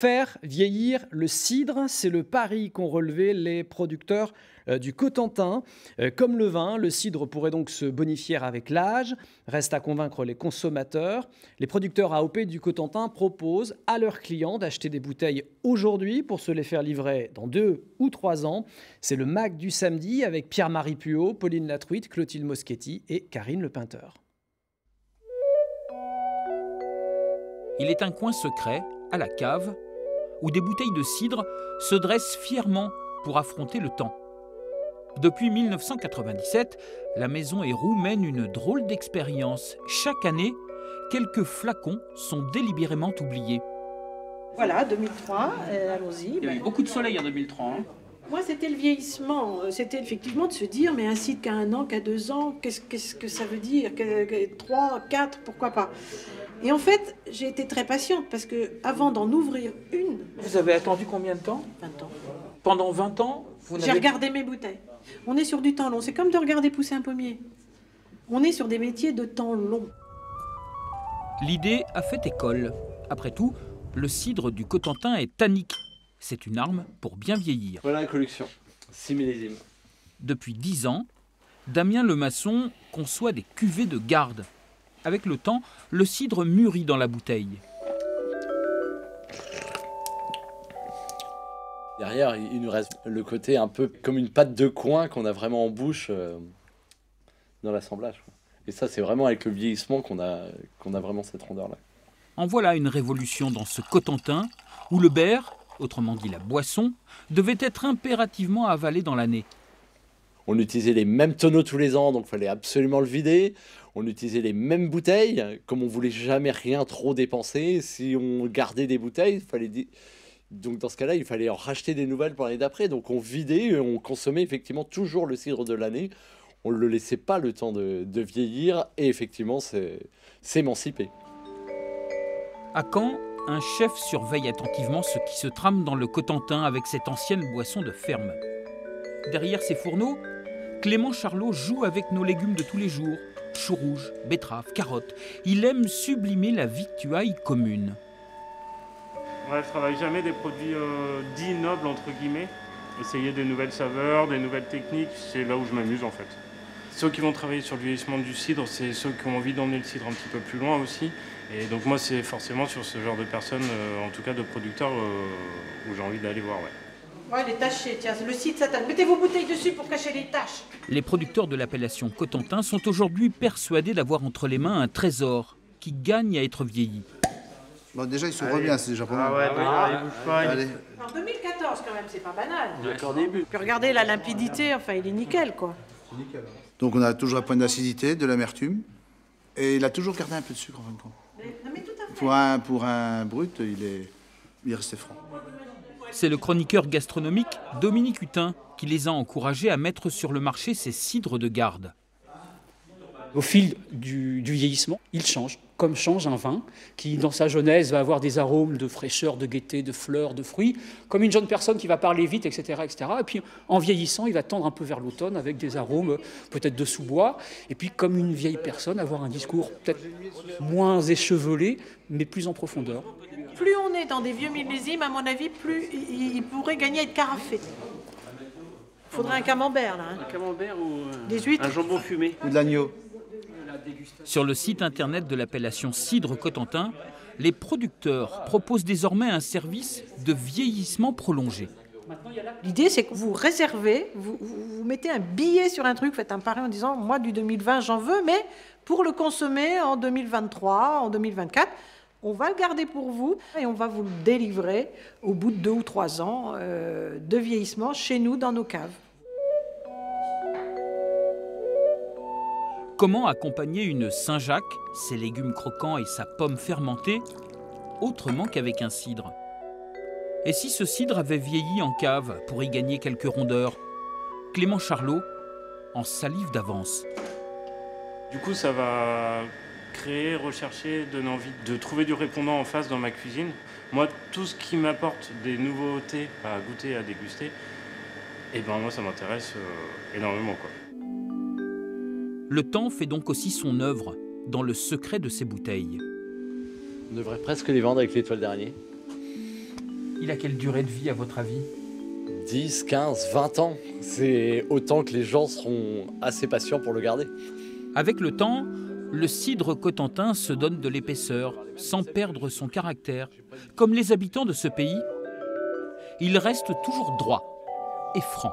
Faire vieillir le cidre, c'est le pari qu'ont relevé les producteurs du Cotentin. Comme le vin, le cidre pourrait donc se bonifier avec l'âge. Reste à convaincre les consommateurs. Les producteurs AOP du Cotentin proposent à leurs clients d'acheter des bouteilles aujourd'hui pour se les faire livrer dans 2 ou 3 ans. C'est le MAC du samedi avec Pierre-Marie Puot, Pauline Latruite, Clotilde Moschetti et Karine Lepinteur. Il est un coin secret, à la cave, où des bouteilles de cidre se dressent fièrement pour affronter le temps. Depuis 1997, la maison Héroux mène une drôle d'expérience. Chaque année, quelques flacons sont délibérément oubliés. Voilà, 2003, allons-y. Il y a eu beaucoup de soleil en 2003. Hein. Moi, c'était le vieillissement. C'était effectivement de se dire, mais un cidre qu'à 1 an, qu'à 2 ans, qu'est-ce que ça veut dire 3, 4, pourquoi pas. Et en fait, j'ai été très patiente parce que avant d'en ouvrir une... Vous avez attendu combien de temps? 20 ans. Pendant 20 ans, J'ai regardé mes bouteilles. On est sur du temps long. C'est comme de regarder pousser un pommier. On est sur des métiers de temps long. L'idée a fait école. Après tout, le cidre du Cotentin est tannique. C'est une arme pour bien vieillir. Voilà la collection, 6 millésimes. Depuis 10 ans, Damien Lemasson conçoit des cuvées de garde. Avec le temps, le cidre mûrit dans la bouteille. Derrière, il nous reste le côté un peu comme une pâte de coin qu'on a vraiment en bouche dans l'assemblage. Et ça, c'est vraiment avec le vieillissement qu'on a vraiment cette rondeur-là. En voilà une révolution dans ce Cotentin où le berre, autrement dit la boisson, devait être impérativement avalé dans l'année. On utilisait les mêmes tonneaux tous les ans, donc il fallait absolument le vider. On utilisait les mêmes bouteilles, comme on voulait jamais rien trop dépenser. Si on gardait des bouteilles, donc dans ce cas-là, il fallait en racheter des nouvelles pour l'année d'après. Donc on vidait, et on consommait effectivement toujours le cidre de l'année. On ne le laissait pas le temps de vieillir et effectivement s'émanciper. À Caen, un chef surveille attentivement ce qui se trame dans le Cotentin avec cette ancienne boisson de ferme. Derrière ses fourneaux, Clément Charlot joue avec nos légumes de tous les jours. Choux rouges, betteraves, carottes. Il aime sublimer la victuaille commune. Ouais, je travaille jamais des produits dits nobles, entre guillemets. Essayer des nouvelles saveurs, des nouvelles techniques, c'est là où je m'amuse en fait. Ceux qui vont travailler sur le vieillissement du cidre, c'est ceux qui ont envie d'emmener le cidre un petit peu plus loin aussi. Et donc moi, c'est forcément sur ce genre de personnes, en tout cas de producteurs, où j'ai envie d'aller voir. Ouais. Ouais, les tachés, tiens, le cidre, ça tache. Mettez vos bouteilles dessus pour cacher les taches. Les producteurs de l'appellation Cotentin sont aujourd'hui persuadés d'avoir entre les mains un trésor qui gagne à être vieilli. Bon, déjà, ils s'ouvrent bien, c'est déjà pas mal. Ah ouais, bouge pas. Allez. En 2014, quand même, c'est pas banal. D'accord, début. Puis regardez la limpidité, enfin, il est nickel, quoi. Donc on a toujours un point d'acidité, de l'amertume. Et il a toujours gardé un peu de sucre en fin de compte. Non, mais tout à fait. Pour un brut, il est resté franc. C'est le chroniqueur gastronomique Dominique Hutin qui les a encouragés à mettre sur le marché ces cidres de garde. Au fil du vieillissement, il change, comme change un vin qui, dans sa jeunesse, va avoir des arômes de fraîcheur, de gaieté, de fleurs, de fruits, comme une jeune personne qui va parler vite, etc., etc. Et puis, en vieillissant, il va tendre un peu vers l'automne avec des arômes peut-être de sous-bois. Et puis, comme une vieille personne, avoir un discours peut-être moins échevelé, mais plus en profondeur. Plus on est dans des vieux millésimes, à mon avis, plus il pourrait gagner à être carafé. Il faudrait un camembert, là. Hein. Un camembert ou Des huîtres. un jambon fumé. Ou de l'agneau. Sur le site internet de l'appellation Cidre Cotentin, les producteurs proposent désormais un service de vieillissement prolongé. L'idée, c'est que vous réservez, vous mettez un billet sur un truc, faites un pari en disant, moi, du 2020, j'en veux, mais pour le consommer en 2023, en 2024, on va le garder pour vous et on va vous le délivrer au bout de 2 ou 3 ans de vieillissement chez nous, dans nos caves. Comment accompagner une Saint-Jacques, ses légumes croquants et sa pomme fermentée, autrement qu'avec un cidre? Et si ce cidre avait vieilli en cave pour y gagner quelques rondeurs? Clément Charlot en salive d'avance. Du coup, ça va créer, rechercher, donner envie de trouver du répondant en face dans ma cuisine. Moi, tout ce qui m'apporte des nouveautés à goûter, à déguster, et ben moi, ça m'intéresse énormément, quoi. Le temps fait donc aussi son œuvre dans le secret de ces bouteilles. On devrait presque les vendre avec l'étoile d'araignée. Il a quelle durée de vie à votre avis? 10, 15, 20 ans. C'est autant que les gens seront assez patients pour le garder. Avec le temps, le cidre cotentin se donne de l'épaisseur, sans perdre son caractère. Comme les habitants de ce pays, il reste toujours droit et franc.